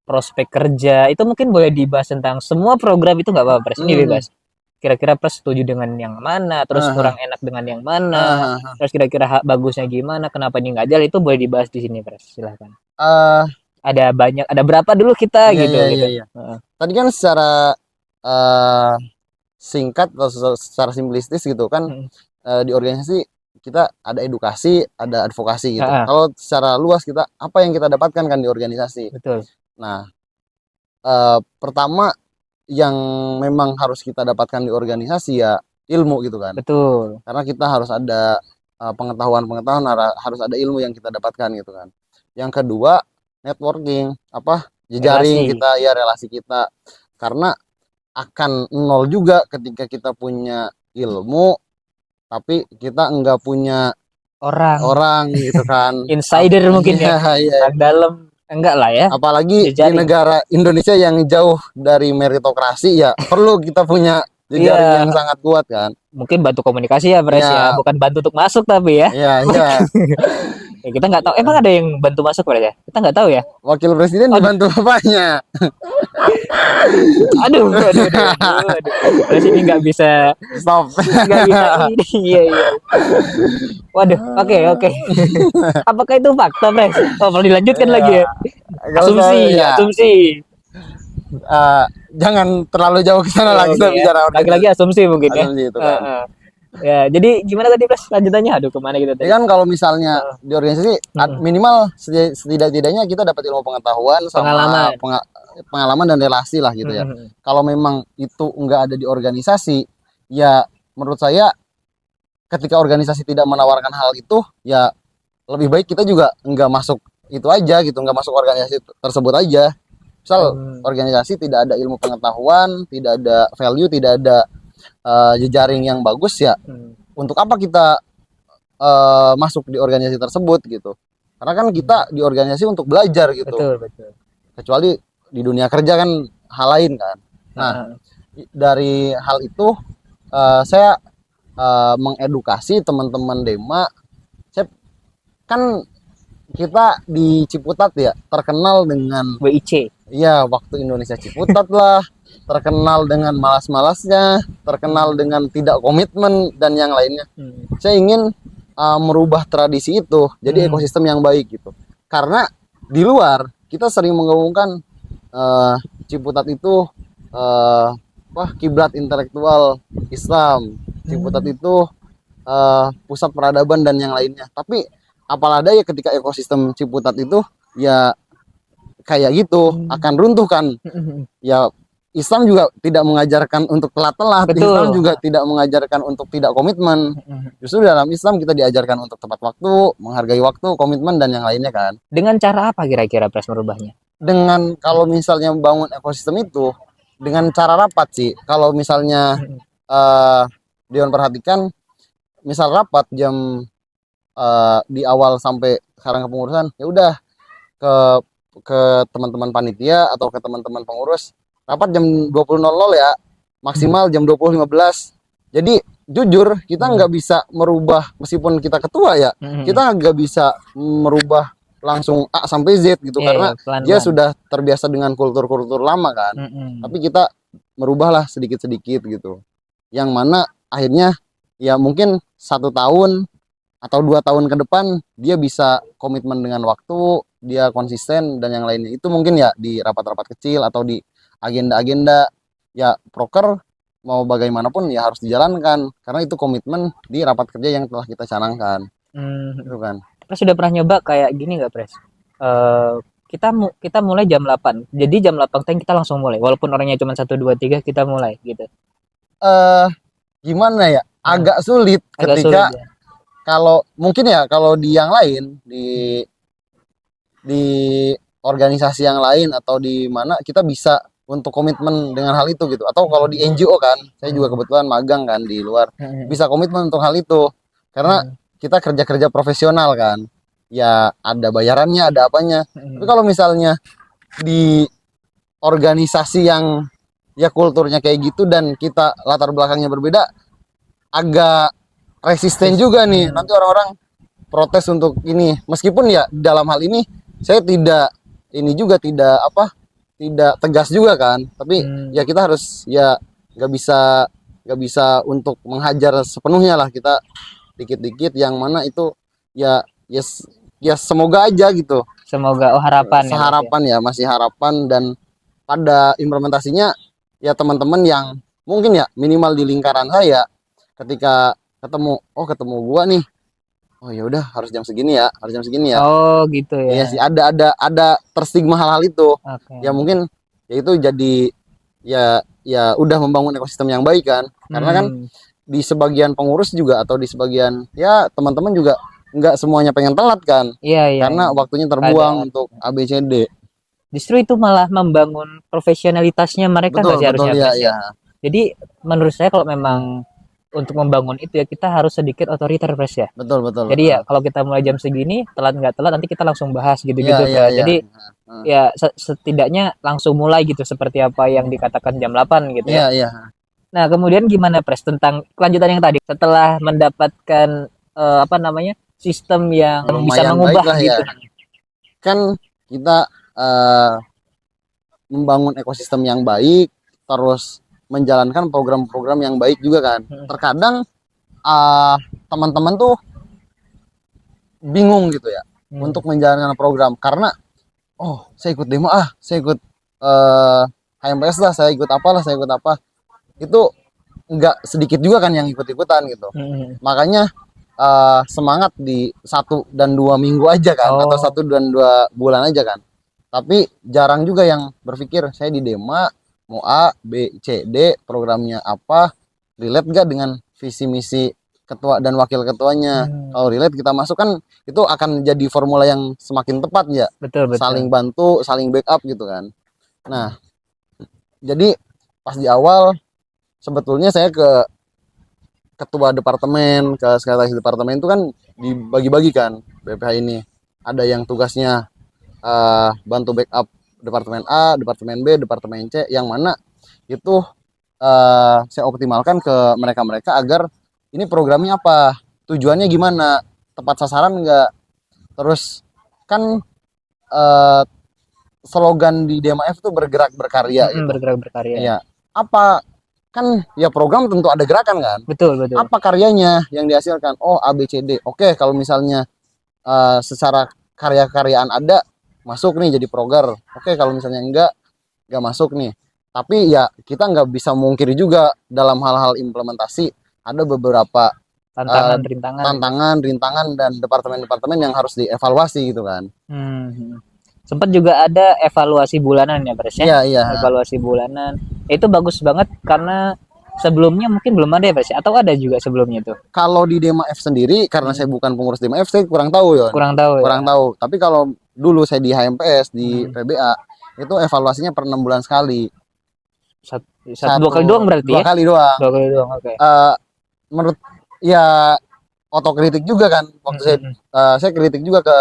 [SPEAKER 1] prospek kerja? Itu mungkin boleh dibahas tentang semua program itu nggak apa-apa Pres. Ini
[SPEAKER 2] hmm,
[SPEAKER 1] bebas. Kira-kira Pres setuju dengan yang mana, terus
[SPEAKER 2] heeh,
[SPEAKER 1] kurang enak dengan yang mana,
[SPEAKER 2] heeh, heeh.
[SPEAKER 1] terus kira-kira bagusnya gimana, kenapa ini nggak jalan itu boleh dibahas di sini Pres. Silahkan.
[SPEAKER 2] Eh,
[SPEAKER 1] Ada banyak, ada berapa dulu kita
[SPEAKER 2] iya,
[SPEAKER 1] gitu
[SPEAKER 2] iya, iya,
[SPEAKER 1] gitu.
[SPEAKER 2] iya.
[SPEAKER 1] Heeh.
[SPEAKER 2] Tadi kan secara eh, singkat atau secara simplistis gitu kan,
[SPEAKER 1] Heeh.
[SPEAKER 2] di organisasi kita ada edukasi, ada advokasi gitu.
[SPEAKER 1] Heeh,
[SPEAKER 2] Kalau secara luas kita apa yang kita dapatkan kan di organisasi.
[SPEAKER 1] betul.
[SPEAKER 2] Nah, pertama yang memang harus kita dapatkan di organisasi ya ilmu gitu kan.
[SPEAKER 1] Betul.
[SPEAKER 2] Karena kita harus ada pengetahuan-pengetahuan, harus ada ilmu yang kita dapatkan gitu kan. Yang kedua, networking, jejaring
[SPEAKER 1] Relasi.
[SPEAKER 2] kita ya, relasi kita. Karena akan nol juga ketika kita punya ilmu tapi kita enggak punya
[SPEAKER 1] Orang
[SPEAKER 2] orang gitu kan.
[SPEAKER 1] insider mungkin ya.
[SPEAKER 2] Iya.
[SPEAKER 1] Orang dalam enggak lah ya.
[SPEAKER 2] Apalagi di
[SPEAKER 1] Jejaring.
[SPEAKER 2] negara Indonesia yang jauh dari meritokrasi ya perlu kita punya jejaring
[SPEAKER 1] Iya,
[SPEAKER 2] yang sangat kuat kan.
[SPEAKER 1] mungkin bantu komunikasi ya Pres ya,
[SPEAKER 2] Iya,
[SPEAKER 1] bukan bantu untuk masuk tapi ya.
[SPEAKER 2] iya, iya.
[SPEAKER 1] Ya, kita nggak tahu. Emang ada yang bantu masuk Pres ya? Kita nggak tahu ya.
[SPEAKER 2] Wakil presiden
[SPEAKER 1] Aduh,
[SPEAKER 2] dibantu bapaknya.
[SPEAKER 1] aduh. Pres ini nggak bisa,
[SPEAKER 2] Stop.
[SPEAKER 1] nggak bisa ini. Iya, iya. Waduh, oke. Apakah itu fakta Pres? Oh, perlu dilanjutkan
[SPEAKER 2] Iya.
[SPEAKER 1] lagi ya.
[SPEAKER 2] Nggak usah, ya.
[SPEAKER 1] Asumsi.
[SPEAKER 2] Jangan terlalu jauh ke sana lah
[SPEAKER 1] Oke
[SPEAKER 2] kita
[SPEAKER 1] ya.
[SPEAKER 2] bicara
[SPEAKER 1] Lagi-lagi asumsi mungkin ya.
[SPEAKER 2] asumsi itu kan.
[SPEAKER 1] Ya, jadi gimana tadi Pres lanjutannya? Aduh, kemana kita
[SPEAKER 2] Jadi
[SPEAKER 1] tadi?
[SPEAKER 2] kan kalau misalnya di organisasi minimal setidak-tidaknya kita dapat ilmu pengetahuan sama
[SPEAKER 1] Pengalaman.
[SPEAKER 2] pengalaman dan relasi lah gitu ya. Kalau memang itu enggak ada di organisasi, ya menurut saya ketika organisasi tidak menawarkan hal itu, ya lebih baik kita juga enggak masuk itu aja gitu, enggak masuk organisasi tersebut aja. Misal organisasi tidak ada ilmu pengetahuan, tidak ada value, tidak ada jejaring yang bagus ya. Untuk apa kita masuk di organisasi tersebut gitu? Karena kan kita di organisasi untuk belajar gitu.
[SPEAKER 1] Betul.
[SPEAKER 2] Kecuali di dunia kerja kan hal lain kan. Nah, dari hal itu saya mengedukasi teman-teman Dema. Saya kan kita di Ciputat ya terkenal dengan
[SPEAKER 1] WIC.
[SPEAKER 2] ya waktu Indonesia Ciputat lah, terkenal dengan malas-malasnya, terkenal dengan tidak komitmen dan yang lainnya. Saya ingin merubah tradisi itu jadi ekosistem yang baik gitu. Karena di luar kita sering mengumumkan Ciputat itu kiblat intelektual Islam, Ciputat itu pusat peradaban dan yang lainnya. Tapi apalah daya ketika ekosistem Ciputat itu ya kayak gitu akan runtuh kan. Ya Islam juga tidak mengajarkan untuk telat-telat, Islam juga tidak mengajarkan untuk tidak komitmen. Justru dalam Islam kita diajarkan untuk tepat waktu, menghargai waktu, komitmen dan yang lainnya kan.
[SPEAKER 1] Dengan cara apa kira-kira Pres merubahnya?
[SPEAKER 2] Dengan kalau misalnya membangun ekosistem itu dengan cara rapat sih. Kalau misalnya Dion perhatikan, misal rapat jam di awal sampai sekarang kepengurusan, ya udah ke teman-teman panitia atau ke teman-teman pengurus rapat jam 20.00 ya, maksimal jam 20.15. Jadi jujur kita nggak bisa merubah, meskipun kita ketua ya, kita nggak bisa merubah langsung A sampai Z gitu, karena dia sudah terbiasa dengan kultur-kultur lama kan. Tapi kita merubahlah sedikit-sedikit gitu, yang mana akhirnya ya mungkin 1 tahun atau 2 tahun ke depan dia bisa komitmen dengan waktu, dia konsisten dan yang lainnya. Itu mungkin ya di rapat-rapat kecil atau di agenda-agenda ya, proker mau bagaimanapun ya harus dijalankan karena itu komitmen di rapat kerja yang telah kita canangkan. Itu kan.
[SPEAKER 1] Pres sudah pernah nyoba kayak gini nggak Pres? Kita mulai jam 8. Jadi jam 8 kita langsung mulai. Walaupun orangnya cuma 1 2 3 kita mulai gitu.
[SPEAKER 2] Gimana ya? Agak sulit ketika
[SPEAKER 1] sulit, ya.
[SPEAKER 2] Kalau mungkin ya kalau di yang lain di organisasi yang lain atau di mana kita bisa untuk komitmen dengan hal itu gitu. Atau kalau di NGO kan, saya juga kebetulan magang kan di luar, bisa komitmen untuk hal itu karena kita kerja-kerja profesional kan, ya ada bayarannya, ada apanya. Tapi kalau misalnya di organisasi yang ya kulturnya kayak gitu dan kita latar belakangnya berbeda, agak resisten juga nih, nanti orang-orang protes untuk ini. Meskipun ya dalam hal ini saya tidak tegas juga kan, tapi ya kita harus ya nggak bisa untuk menghajar sepenuhnya lah, kita dikit-dikit yang mana itu ya semoga aja gitu.
[SPEAKER 1] Semoga harapan
[SPEAKER 2] ya, masih harapan. Dan pada implementasinya ya teman-teman yang mungkin ya minimal di lingkaran saya ketika ketemu gua nih, oh ya udah harus jam segini ya.
[SPEAKER 1] Oh gitu ya.
[SPEAKER 2] Iya sih, ada terstigma hal-hal itu. Ya mungkin ya itu jadi ya ya udah membangun ekosistem yang baik kan. Karena kan
[SPEAKER 1] Hmm,
[SPEAKER 2] di sebagian pengurus juga atau di sebagian ya teman-teman juga nggak semuanya pengen telat kan.
[SPEAKER 1] iya iya
[SPEAKER 2] Karena
[SPEAKER 1] iya.
[SPEAKER 2] waktunya
[SPEAKER 1] Ada
[SPEAKER 2] terbuang untuk ABCD.
[SPEAKER 1] justru itu malah membangun profesionalitasnya mereka
[SPEAKER 2] Betul,
[SPEAKER 1] nggak sih
[SPEAKER 2] betul
[SPEAKER 1] harusnya
[SPEAKER 2] ya,
[SPEAKER 1] Pres ya?
[SPEAKER 2] ya.
[SPEAKER 1] Jadi menurut saya kalau memang untuk membangun itu ya kita harus sedikit otoriter Pres ya.
[SPEAKER 2] Betul, betul,
[SPEAKER 1] Jadi
[SPEAKER 2] betul.
[SPEAKER 1] ya kalau kita mulai jam segini telat nggak telat nanti kita langsung bahas
[SPEAKER 2] Iya,
[SPEAKER 1] gitu-gitu
[SPEAKER 2] iya,
[SPEAKER 1] Pres.
[SPEAKER 2] iya.
[SPEAKER 1] Jadi
[SPEAKER 2] Heeh.
[SPEAKER 1] ya setidaknya langsung mulai gitu seperti apa yang dikatakan jam 8 gitu ya.
[SPEAKER 2] Iya, iya.
[SPEAKER 1] Nah, kemudian gimana Pres tentang kelanjutan yang tadi setelah mendapatkan apa namanya? Sistem yang bisa
[SPEAKER 2] Lumayan baik
[SPEAKER 1] mengubah
[SPEAKER 2] lah ya.
[SPEAKER 1] gitu.
[SPEAKER 2] Kan kita eh, membangun ekosistem yang baik, terus menjalankan program-program yang baik juga kan.
[SPEAKER 1] Hmm.
[SPEAKER 2] Terkadang eh, teman-teman tuh bingung gitu ya
[SPEAKER 1] Hmm.
[SPEAKER 2] untuk menjalankan program karena oh saya ikut demo saya ikut HMPS lah, saya ikut apalah, saya ikut apa. Itu nggak sedikit juga kan yang ikut-ikutan gitu.
[SPEAKER 1] Hmm.
[SPEAKER 2] Makanya semangat di 1 dan 2 minggu aja kan, atau
[SPEAKER 1] Oh,
[SPEAKER 2] 1 dan 2 bulan aja kan. Tapi jarang juga yang berpikir saya di Dema mau A, B, C, D, programnya apa, relate gak dengan visi misi ketua dan wakil ketuanya.
[SPEAKER 1] hmm.
[SPEAKER 2] Kalau relate kita masuk kan itu akan jadi formula yang semakin tepat ya,
[SPEAKER 1] Betul
[SPEAKER 2] saling
[SPEAKER 1] betul.
[SPEAKER 2] bantu, saling backup gitu kan. Nah, jadi pas di awal sebetulnya saya ke ketua departemen, ke sekretaris departemen itu kan dibagi-bagi kan BPH ini. Ada yang tugasnya bantu backup departemen A, departemen B, departemen C, yang mana itu saya optimalkan ke mereka-mereka agar ini programnya apa, tujuannya gimana, tepat sasaran enggak. Terus kan eh, slogan di DMAF itu bergerak berkarya
[SPEAKER 1] Hmm,
[SPEAKER 2] gitu.
[SPEAKER 1] bergerak berkarya.
[SPEAKER 2] Iya. Apa kan ya program tentu ada gerakan kan.
[SPEAKER 1] Betul betul.
[SPEAKER 2] Apa karyanya yang dihasilkan? Oh A B C D. Oke, kalau misalnya secara karya-karyaan ada masuk nih jadi proger. Oke, kalau misalnya enggak masuk nih. Tapi ya kita nggak bisa mungkiri juga dalam hal-hal implementasi ada beberapa eh,
[SPEAKER 1] Tantangan rintangan gitu.
[SPEAKER 2] tantangan, rintangan dan departemen-departemen yang harus dievaluasi gitu kan.
[SPEAKER 1] Hmm. Sempat juga ada evaluasi bulanan ya Pres ya.
[SPEAKER 2] Iya, iya.
[SPEAKER 1] Evaluasi bulanan. Itu bagus banget karena sebelumnya mungkin belum ada ya Pres ya? Atau ada juga sebelumnya tuh.
[SPEAKER 2] Kalau di Dema F sendiri, karena
[SPEAKER 1] Hmm.
[SPEAKER 2] saya bukan pengurus Dema F, saya kurang tahu Yon.
[SPEAKER 1] Kurang tahu ya.
[SPEAKER 2] Kurang tahu. Tapi kalau dulu saya di HMPS, di
[SPEAKER 1] Hmm.
[SPEAKER 2] PBA, itu evaluasinya per 6 bulan sekali.
[SPEAKER 1] Satu dua kali doang berarti
[SPEAKER 2] Dua
[SPEAKER 1] ya?
[SPEAKER 2] kali doang.
[SPEAKER 1] 2 kali doang. Oke.
[SPEAKER 2] Eh, menurut ya otokritik juga kan. Waktu
[SPEAKER 1] Hmm, hmm,
[SPEAKER 2] saya kritik juga ke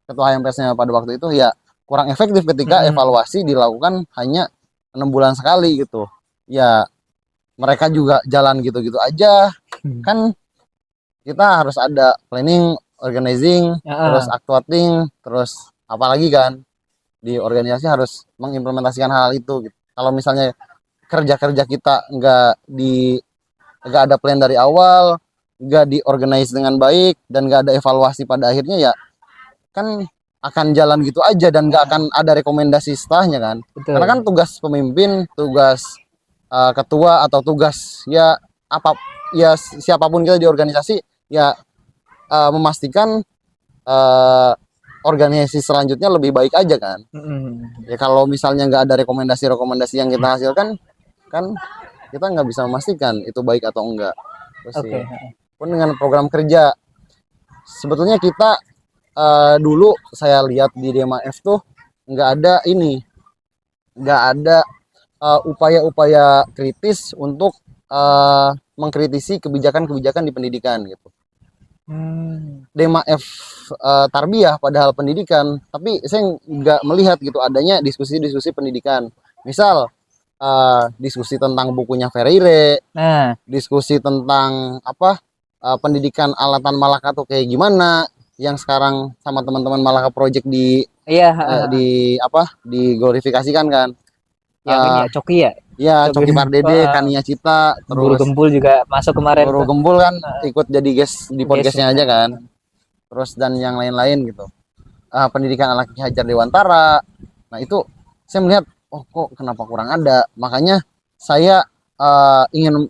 [SPEAKER 2] ketua HMPS-nya pada waktu itu, ya kurang efektif ketika
[SPEAKER 1] hmm. Hmm.
[SPEAKER 2] evaluasi dilakukan hanya 6 bulan sekali gitu. Ya mereka juga jalan gitu-gitu aja.
[SPEAKER 1] Hmm.
[SPEAKER 2] Kan kita harus ada planning, organizing, terus
[SPEAKER 1] Ah,
[SPEAKER 2] actuating, terus apalagi kan di organisasi harus mengimplementasikan hal itu gitu. Kalau misalnya kerja-kerja kita nggak ada plan dari awal, nggak diorganize dengan baik dan nggak ada evaluasi pada akhirnya, ya kan akan jalan gitu aja dan nggak akan ada rekomendasi setelahnya kan. Karena kan
[SPEAKER 1] betul.
[SPEAKER 2] tugas pemimpin, tugas ketua atau tugas ya apa ya siapapun kita di organisasi ya memastikan eh, organisasi selanjutnya lebih baik aja kan.
[SPEAKER 1] Hmm.
[SPEAKER 2] Ya kalau misalnya nggak ada rekomendasi-rekomendasi yang kita hasilkan, kan kita nggak bisa memastikan itu baik atau enggak. Terus sih.
[SPEAKER 1] Oke.
[SPEAKER 2] Pun dengan program kerja, sebetulnya kita dulu saya lihat di Dema F tuh nggak ada ini, nggak ada upaya-upaya kritis untuk mengkritisi kebijakan-kebijakan di pendidikan gitu.
[SPEAKER 1] Hmm.
[SPEAKER 2] Dema F tarbiyah padahal pendidikan, tapi saya nggak melihat gitu adanya diskusi-diskusi pendidikan. Misal diskusi tentang bukunya Freire,
[SPEAKER 1] Nah,
[SPEAKER 2] diskusi tentang apa pendidikan alatan Malaka tuh kayak gimana, yang sekarang sama teman-teman Malaka Project
[SPEAKER 1] iya,
[SPEAKER 2] di apa diglorifikasikan kan.
[SPEAKER 1] yang ini
[SPEAKER 2] Eh,
[SPEAKER 1] ya Coki ya.
[SPEAKER 2] ya
[SPEAKER 1] Coki.
[SPEAKER 2] Coki Pardede, Kania Cita,
[SPEAKER 1] Guru
[SPEAKER 2] terus
[SPEAKER 1] Gempul juga masuk kemarin
[SPEAKER 2] Guru
[SPEAKER 1] tuh.
[SPEAKER 2] Gembul kan ikut jadi guest di podcastnya
[SPEAKER 1] Guysnya.
[SPEAKER 2] aja kan. Terus dan yang lain-lain gitu. Pendidikan anak Ki Hajar Dewantara. Nah itu saya melihat, oh kok kenapa kurang ada. Makanya saya ingin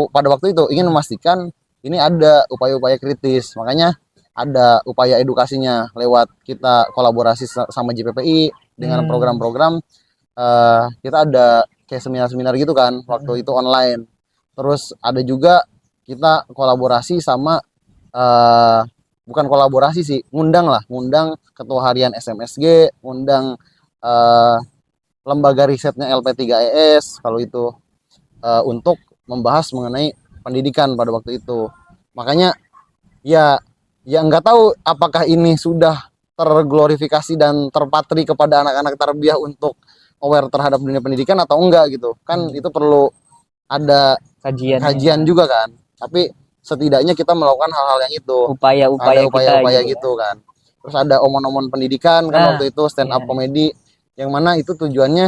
[SPEAKER 2] pada waktu itu ingin memastikan ini ada upaya-upaya kritis. Makanya ada upaya edukasinya lewat kita kolaborasi sama JPPI dengan
[SPEAKER 1] Hmm.
[SPEAKER 2] program-program. Kita ada kayak seminar-seminar gitu kan, waktu itu online. Terus ada juga kita kolaborasi sama bukan kolaborasi sih, ngundang ketua harian SMSG, ngundang eh, lembaga risetnya LP3ES kalau itu untuk membahas mengenai pendidikan pada waktu itu. Makanya ya nggak tahu apakah ini sudah terglorifikasi dan terpatri kepada anak-anak tarbiyah untuk aware terhadap dunia pendidikan atau enggak gitu. Kan itu perlu ada kajian juga kan. Tapi setidaknya kita melakukan hal-hal yang itu.
[SPEAKER 1] Upaya-upaya
[SPEAKER 2] Ada
[SPEAKER 1] kita
[SPEAKER 2] upaya-upaya
[SPEAKER 1] gitu ya.
[SPEAKER 2] gitu kan. Terus ada omon-omon pendidikan kan
[SPEAKER 1] Nah,
[SPEAKER 2] waktu itu stand up
[SPEAKER 1] iya.
[SPEAKER 2] komedi yang mana itu tujuannya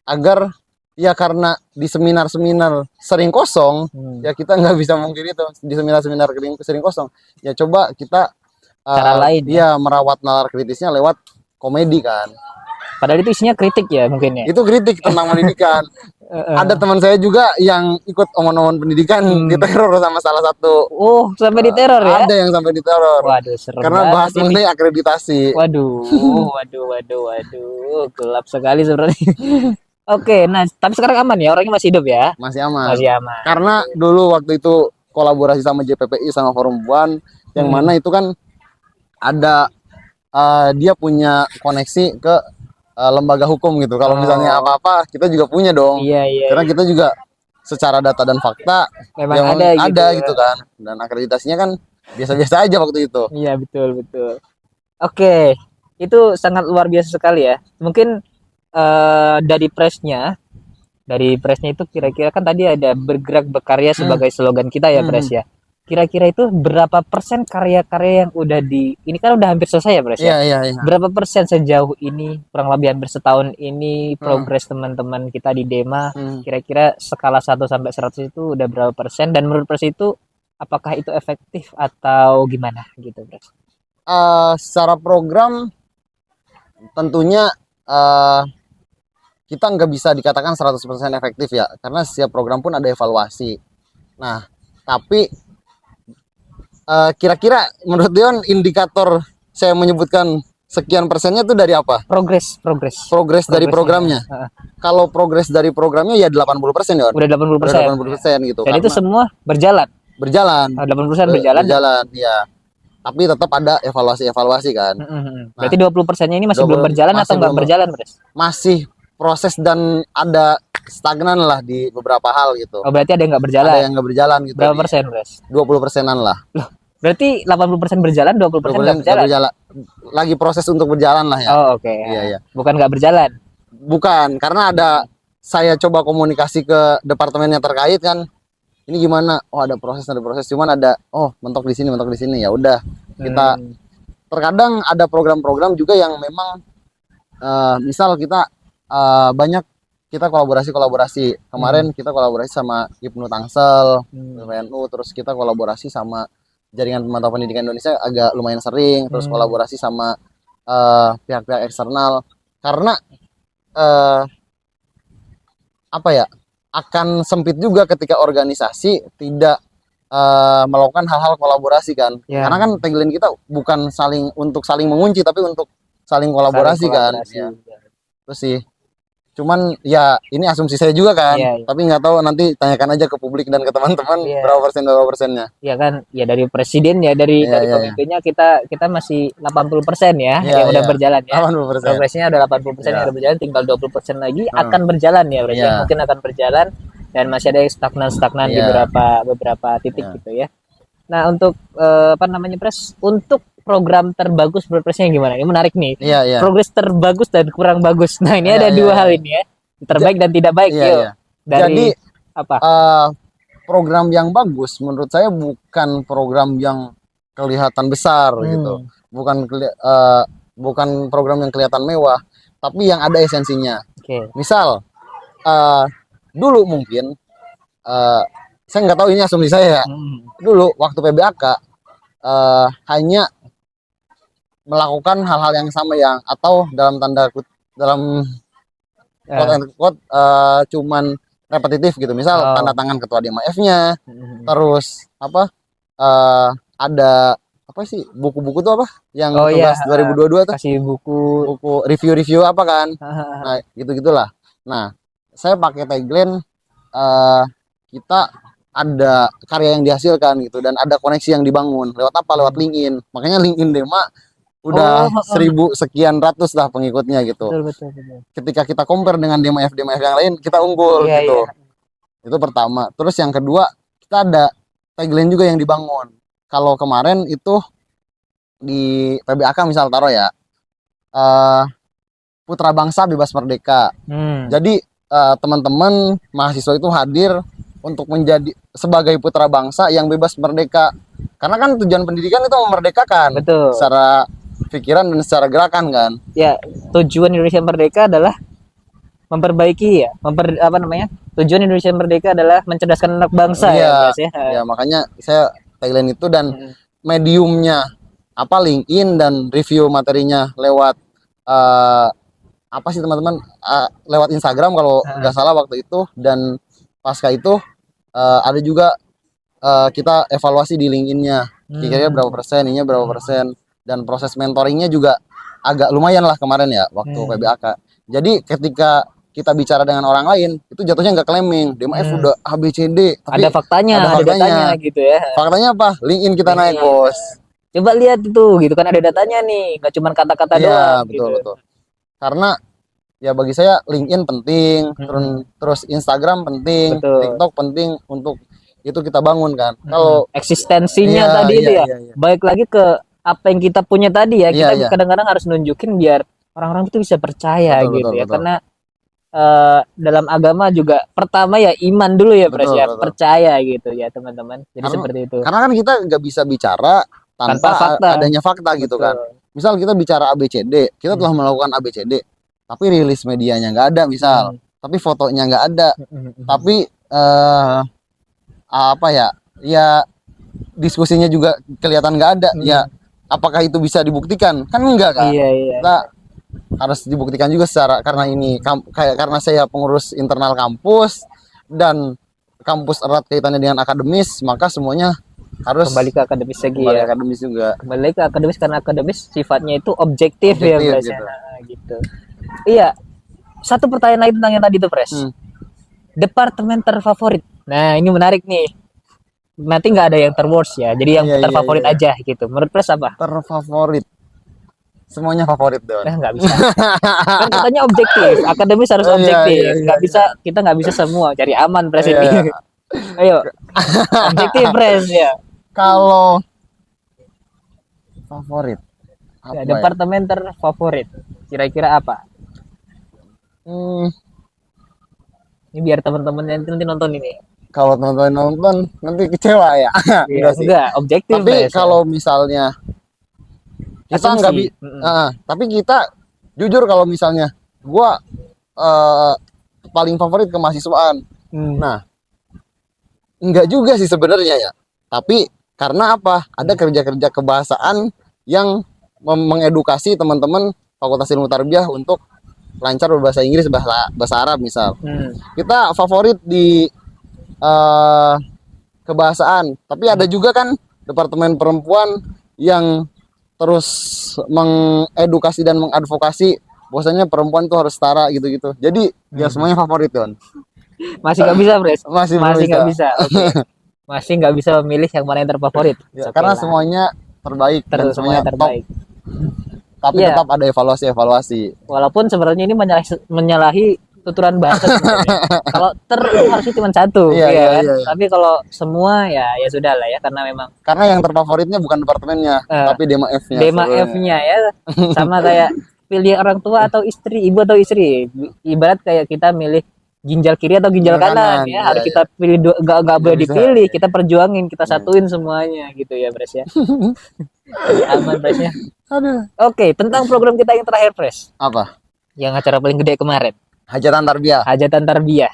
[SPEAKER 2] agar ya karena di seminar-seminar sering kosong ya kita nggak bisa mungkin itu di seminar-seminar sering kosong ya coba kita
[SPEAKER 1] Cara lain ya.
[SPEAKER 2] ya merawat nalar kritisnya lewat komedi kan.
[SPEAKER 1] Padahal itu isinya kritik ya mungkin ya.
[SPEAKER 2] Itu kritik tentang pendidikan. Ada teman saya juga yang ikut omon-omon pendidikan diteror sama salah satu.
[SPEAKER 1] Oh, sampai diteror ya?
[SPEAKER 2] Ada yang sampai diteror.
[SPEAKER 1] Waduh, serem
[SPEAKER 2] Karena
[SPEAKER 1] banget
[SPEAKER 2] bahas
[SPEAKER 1] ini.
[SPEAKER 2] mengenai akreditasi.
[SPEAKER 1] Waduh, gelap sekali sebenarnya. Oke, nah tapi sekarang aman ya, orangnya masih hidup ya?
[SPEAKER 2] Masih aman.
[SPEAKER 1] Masih aman.
[SPEAKER 2] Karena dulu waktu itu kolaborasi sama JPPI sama Forum Buan yang mana itu kan ada dia punya koneksi ke lembaga hukum gitu. Kalau misalnya apa-apa kita juga punya dong.
[SPEAKER 1] Iya.
[SPEAKER 2] Karena kita juga secara data dan fakta
[SPEAKER 1] Memang
[SPEAKER 2] yang
[SPEAKER 1] ada
[SPEAKER 2] gitu kan. Dan akreditasinya kan biasa-biasa aja waktu itu.
[SPEAKER 1] Iya, betul. Oke, itu sangat luar biasa sekali ya. Mungkin dari presnya itu kira-kira kan tadi ada bergerak berkarya sebagai slogan kita ya, Pres ya. Kira-kira itu berapa persen karya-karya yang udah ini kan udah hampir selesai ya, Pres ya?
[SPEAKER 2] Iya.
[SPEAKER 1] Berapa persen sejauh ini, kurang lebih hampir setahun ini, progres teman-teman kita di Dema, kira-kira skala 1 sampai 100 itu udah berapa persen? Dan menurut Pres itu, apakah itu efektif atau gimana gitu, Pres?
[SPEAKER 2] Secara program tentunya kita nggak bisa dikatakan 100% efektif ya, karena setiap program pun ada evaluasi. Nah, tapi kira-kira menurut Dion indikator saya menyebutkan sekian persennya itu dari apa?
[SPEAKER 1] Progres
[SPEAKER 2] dari programnya. Kalau progres dari programnya ya 80% ya.
[SPEAKER 1] Udah 80%.
[SPEAKER 2] 80% gitu.
[SPEAKER 1] Dan itu semua berjalan.
[SPEAKER 2] 80%
[SPEAKER 1] berjalan.
[SPEAKER 2] Ya. Tapi tetap ada evaluasi kan.
[SPEAKER 1] Berarti 20%-nya ini masih belum berjalan atau nggak berjalan, Pres?
[SPEAKER 2] Masih proses dan ada stagnan lah di beberapa hal gitu.
[SPEAKER 1] Oh, berarti ada yang nggak berjalan.
[SPEAKER 2] Ada yang nggak berjalan gitu.
[SPEAKER 1] Berapa persen, Pres?
[SPEAKER 2] 20%-an lah.
[SPEAKER 1] Loh, berarti 80% berjalan, 20% nggak berjalan.
[SPEAKER 2] Lagi proses untuk berjalan lah ya.
[SPEAKER 1] Oh, oke.
[SPEAKER 2] Iya.
[SPEAKER 1] Bukan nggak berjalan.
[SPEAKER 2] Bukan, karena ada saya coba komunikasi ke departemen yang terkait kan. Ini gimana? Oh, ada proses. Cuman ada mentok di sini. Ya udah, kita terkadang ada program-program juga yang memang misal kita banyak kita kolaborasi. Kemarin kita kolaborasi sama Ibnu Tangsel, PNU, terus kita kolaborasi sama Jaringan Pemantau Pendidikan Indonesia agak lumayan sering, terus kolaborasi sama pihak-pihak eksternal karena akan sempit juga ketika organisasi tidak melakukan hal-hal kolaborasi kan. Karena kan tagline kita bukan untuk saling mengunci tapi untuk saling kolaborasi kan. Ya. Terus sih. Cuman ya ini asumsi saya juga kan. Tapi nggak tahu, nanti tanyakan aja ke publik dan ke teman-teman berapa persennya.
[SPEAKER 1] Ya kan, ya dari presiden ya dari pemimpinnya kita masih 80% ya yang udah berjalan ya.
[SPEAKER 2] 80%.
[SPEAKER 1] Progresnya udah 80% yang udah berjalan, tinggal 20% lagi akan berjalan ya, berarti mungkin akan berjalan dan masih ada yang stagnan di beberapa titik gitu ya. Nah, untuk Pres, untuk program terbagus menurut Presnya gimana? Ini menarik nih. Progres terbagus dan kurang bagus. Nah, ini ada dua hal ini ya. Terbaik dan tidak baik.
[SPEAKER 2] Jadi apa? Program yang bagus menurut saya bukan program yang kelihatan besar gitu. Bukan program yang kelihatan mewah, tapi yang ada esensinya. Misal dulu mungkin saya nggak tahu, ini asumsi saya ya. Dulu waktu PBAK hanya melakukan hal-hal yang sama atau dalam quote and quote cuman repetitif gitu. Misal tanda tangan ketua DMAF-nya, terus ada apa sih buku-buku tuh apa yang tugas 2022 tuh,
[SPEAKER 1] kasih buku
[SPEAKER 2] review apa kan. Nah, gitulah. Nah, saya pakai tagline kita ada karya yang dihasilkan gitu dan ada koneksi yang dibangun lewat apa? Lewat LinkedIn. Makanya LinkedIn Dema udah
[SPEAKER 1] Oh,
[SPEAKER 2] 1.000 sekian ratus lah pengikutnya gitu.
[SPEAKER 1] betul betul betul.
[SPEAKER 2] Ketika kita compare dengan DMF yang lain, kita unggul
[SPEAKER 1] Iya
[SPEAKER 2] gitu.
[SPEAKER 1] iya.
[SPEAKER 2] Itu pertama. Terus yang kedua, kita ada tagline juga yang dibangun. Kalau kemarin itu di PBAK misal taruh ya, eh, Putra Bangsa Bebas Merdeka. Jadi teman-teman mahasiswa itu hadir untuk menjadi sebagai putra bangsa yang bebas merdeka. Karena kan tujuan pendidikan itu memerdekakan
[SPEAKER 1] Betul.
[SPEAKER 2] secara pikiran dan secara gerakan kan.
[SPEAKER 1] Ya, tujuan Indonesia Merdeka adalah memperbaiki ya, apa namanya? Tujuan Indonesia Merdeka adalah mencerdaskan anak bangsa ya,
[SPEAKER 2] Iya,
[SPEAKER 1] Mas ya.
[SPEAKER 2] ya makanya saya tagline itu dan
[SPEAKER 1] Mm.
[SPEAKER 2] mediumnya apa LinkedIn dan review materinya lewat apa sih teman-teman lewat Instagram kalau nggak salah waktu itu dan pasca itu ada juga kita evaluasi di LinkedIn-nya kira-kira berapa persen, ininya berapa persen dan proses mentoringnya juga agak lumayan lah kemarin ya waktu PBAK. Jadi ketika kita bicara dengan orang lain itu jatuhnya nggak claiming DMF udah ABCD tapi
[SPEAKER 1] Ada faktanya,
[SPEAKER 2] ada
[SPEAKER 1] ada datanya gitu ya.
[SPEAKER 2] faktanya apa? LinkedIn kita naik
[SPEAKER 1] Iya.
[SPEAKER 2] bos.
[SPEAKER 1] Coba lihat itu gitu kan ada datanya nih, nggak cuma kata-kata
[SPEAKER 2] Iya
[SPEAKER 1] doang
[SPEAKER 2] betul
[SPEAKER 1] gitu.
[SPEAKER 2] betul. Karena ya bagi saya LinkedIn penting, terus Instagram penting,
[SPEAKER 1] Betul.
[SPEAKER 2] TikTok penting untuk itu kita bangun kan. Kalau
[SPEAKER 1] Eksistensinya
[SPEAKER 2] Iya,
[SPEAKER 1] tadi
[SPEAKER 2] iya,
[SPEAKER 1] itu ya.
[SPEAKER 2] iya, iya.
[SPEAKER 1] Baik lagi ke apa yang kita punya tadi ya.
[SPEAKER 2] Iya,
[SPEAKER 1] Kita
[SPEAKER 2] iya.
[SPEAKER 1] kadang-kadang harus nunjukin biar orang-orang itu bisa percaya
[SPEAKER 2] Betul,
[SPEAKER 1] gitu
[SPEAKER 2] betul,
[SPEAKER 1] ya.
[SPEAKER 2] betul.
[SPEAKER 1] Karena dalam agama juga pertama ya iman dulu ya Pres
[SPEAKER 2] Betul,
[SPEAKER 1] ya.
[SPEAKER 2] betul.
[SPEAKER 1] Percaya gitu ya teman-teman. Jadi seperti itu.
[SPEAKER 2] karena kan kita nggak bisa bicara tanpa
[SPEAKER 1] Tanpa fakta.
[SPEAKER 2] adanya fakta gitu kan. Misal kita bicara ABCD, kita telah melakukan ABCD, tapi rilis medianya nggak ada misal, tapi fotonya nggak ada, tapi apa ya, ya diskusinya juga kelihatan nggak ada, ya apakah itu bisa dibuktikan? Kan enggak kan?
[SPEAKER 1] Iya, iya.
[SPEAKER 2] Kita harus dibuktikan juga secara karena ini kayak karena saya pengurus internal kampus dan kampus erat kaitannya dengan akademis, maka semuanya harus
[SPEAKER 1] Kembali ke akademis lagi
[SPEAKER 2] kembali
[SPEAKER 1] ya.
[SPEAKER 2] akademis juga.
[SPEAKER 1] Kembali ke akademis karena akademis sifatnya itu objektif ya
[SPEAKER 2] Objektif,
[SPEAKER 1] Pres ya.
[SPEAKER 2] gitu.
[SPEAKER 1] Nah, gitu. Iya. Satu pertanyaan lagi tentang yang tadi tuh Pres. Departemen terfavorit. Nah, ini menarik nih. Nanti nggak ada yang terworst ya. Jadi yang
[SPEAKER 2] Iya, iya,
[SPEAKER 1] terfavorit
[SPEAKER 2] iya.
[SPEAKER 1] aja gitu. Menurut Pres apa?
[SPEAKER 2] Terfavorit. Semuanya favorit dong.
[SPEAKER 1] Nah, nggak bisa. Kan katanya objektif. Akademis harus
[SPEAKER 2] Oh, iya,
[SPEAKER 1] objektif.
[SPEAKER 2] iya, iya,
[SPEAKER 1] Nggak bisa, kita nggak bisa semua. Cari aman Pres ini.
[SPEAKER 2] Iya.
[SPEAKER 1] Ayo. Objektif Pres ya.
[SPEAKER 2] Kalau favorit apa
[SPEAKER 1] Ya,
[SPEAKER 2] ya?
[SPEAKER 1] departemen terfavorit. Kira-kira apa? Ini biar teman-teman nanti nonton ini.
[SPEAKER 2] Kalau teman-teman nonton nanti kecewa ya. Enggak sih.
[SPEAKER 1] Enggak, objektif
[SPEAKER 2] Tapi
[SPEAKER 1] Pres, ya.
[SPEAKER 2] kalau misalnya kita
[SPEAKER 1] Asumsi.
[SPEAKER 2] nggak tapi kita jujur kalau misalnya gua paling favorit kemahasiswaan. Nah, enggak juga sih sebenarnya ya. Tapi karena apa? Ada kerja-kerja kebahasaan yang mengedukasi teman-teman Fakultas Ilmu Tarbiyah untuk lancar berbahasa Inggris, bahasa Arab misal. Kita favorit di kebahasaan, tapi ada juga kan departemen perempuan yang terus mengedukasi dan mengadvokasi bahwasanya perempuan tuh harus setara gitu-gitu. Jadi ya semuanya favorit kan.
[SPEAKER 1] Masih nggak bisa, Pres.
[SPEAKER 2] Masih
[SPEAKER 1] nggak bisa. Oke. Masih nggak bisa memilih yang mana yang terfavorit.
[SPEAKER 2] Ya,
[SPEAKER 1] Oke
[SPEAKER 2] karena
[SPEAKER 1] lah.
[SPEAKER 2] semuanya terbaik dan semuanya
[SPEAKER 1] Semuanya terbaik.
[SPEAKER 2] top. Tapi
[SPEAKER 1] Iya.
[SPEAKER 2] tetap ada evaluasi.
[SPEAKER 1] Walaupun sebenarnya ini menyalahi tuturan bahasa sebenarnya. Kalau itu harusnya cuma satu,
[SPEAKER 2] Iya,
[SPEAKER 1] ya
[SPEAKER 2] iya,
[SPEAKER 1] kan?
[SPEAKER 2] iya, iya.
[SPEAKER 1] Tapi kalau semua ya sudah lah ya karena memang
[SPEAKER 2] Karena yang terfavoritnya bukan departemennya, tapi DEMA F-nya.
[SPEAKER 1] DEMA F-nya ya sama kayak pilih orang tua atau istri, ibu atau istri. Ibarat kayak kita milih ginjal kiri atau ginjal
[SPEAKER 2] Ginjal
[SPEAKER 1] kanan
[SPEAKER 2] kanan,
[SPEAKER 1] ya,
[SPEAKER 2] iya,
[SPEAKER 1] harus
[SPEAKER 2] iya.
[SPEAKER 1] kita pilih nggak boleh
[SPEAKER 2] bisa.
[SPEAKER 1] dipilih, kita perjuangin, kita satuin semuanya gitu ya, Pres ya. Aman, Pres ya.
[SPEAKER 2] Aduh.
[SPEAKER 1] Oke, tentang program kita yang terakhir, Pres.
[SPEAKER 2] Apa?
[SPEAKER 1] Yang acara paling gede kemarin,
[SPEAKER 2] Hajatan Tarbiyah.
[SPEAKER 1] Hajatan Tarbiyah.